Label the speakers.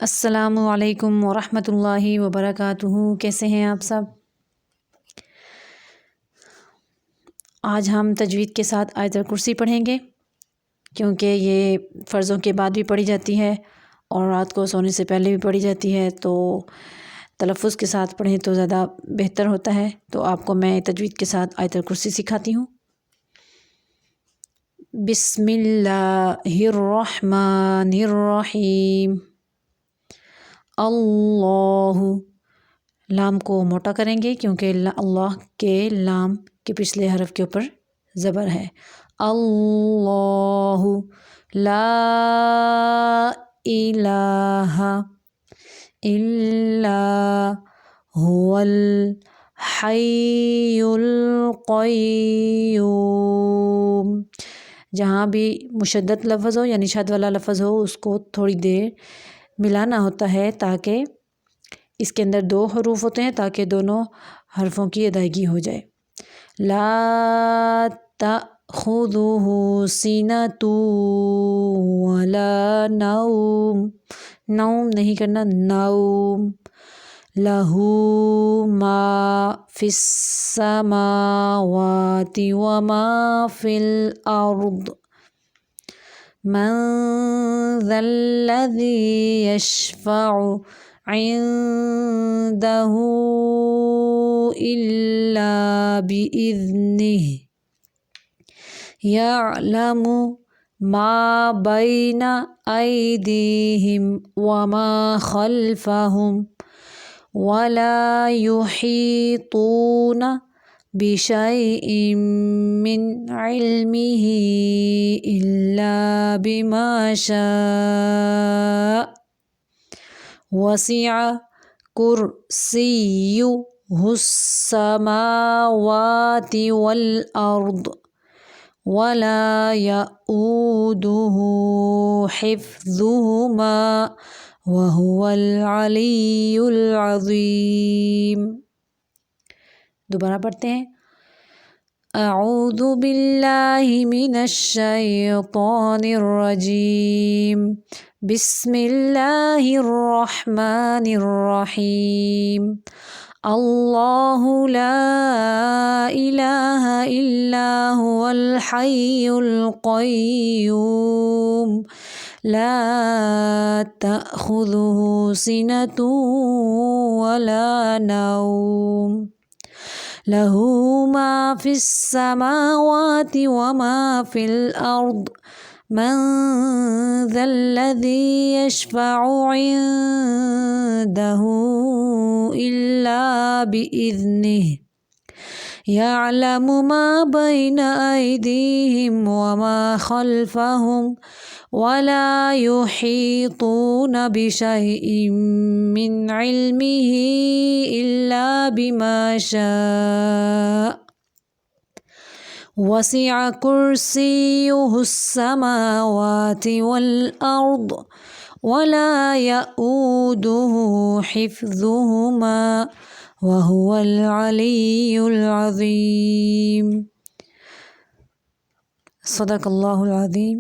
Speaker 1: अस्सलामु अलैकुम वरहमतुल्लाहि वबरकातुहू। कैसे हैं आप सब? आज हम तजवीद के साथ आयतुल कुर्सी पढ़ेंगे, क्योंकि ये फ़र्ज़ों के बाद भी पढ़ी जाती है और रात को सोने से पहले भी पढ़ी जाती है। तो तलफ़्फ़ुज़ के साथ पढ़ें तो ज़्यादा बेहतर होता है। तो आपको मैं तजवीद के साथ आयतुल कुर्सी सिखाती हूँ। बिस्मिल्लाहिर्रहमानिर्रहीम। अल्लाहु, लाम को मोटा करेंगे क्योंकि अल्लाह के लाम के पिछले हरफ के ऊपर ज़बर है। अल्लाहु ला इलाहा इल्ला हुवल हय्युल क़य्यूम। जहाँ भी मुशद्दद लफ्ज़ हो यानी शद वाला लफ्ज़ हो उसको थोड़ी देर मिलाना होता है, ताकि इसके अंदर दो हरूफ होते हैं ताकि दोनों हरफों की अदायगी हो जाए। ला ताख़ुज़ुहु सिनतु वला नौम, नौम नहीं करना, नौम। लहू मा फिस समावाति व मा फिल अर्द। मन ज़ल्लज़ी यशफ़अु इंदहू इल्ला बिइज़्निहि। यअलमु मा बैना ऐदीहिम व मा खल्फ़हुम वला युहीतूना बिशैइन मिन इल्मिही इल्ला बिमा शाअ। वसिअ कुर्सियुहुस समावाति वल अर्द वला यऊदुहु हिफ्ज़ुहुमा वहुवल अलियुल अज़ीम। दोबारा पढ़ते हैं। अऊज़ु बिल्लाहि मिनश शैतानिर रजीम। बिस्मिल्लाहिर्रहमानिर्रहीम। अल्लाहु ला इलाहा इल्ला हुवल हय्युल क़य्यूम। ला ताख़ुज़ुहु सिनतु वला नौम। लहू मा फिस समावाति व मा फिल अर्द। मन ज़ल्लज़ी यशफ़अु इंदहू इल्ला बिइज़्निहि। यअलमु मा बैना ऐदीहिम व मा खल्फ़हुम वला युहीतूना बिशैइन मिन इल्मिही इल्ला बिमा शाअ। वसिअ कुर्सियुहुस समावाति वल अर्द वला यऊदुहु हिफ्ज़ुहुमा वहुवल अलियुल अज़ीम। सदक़ल्लाहुल अज़ीम।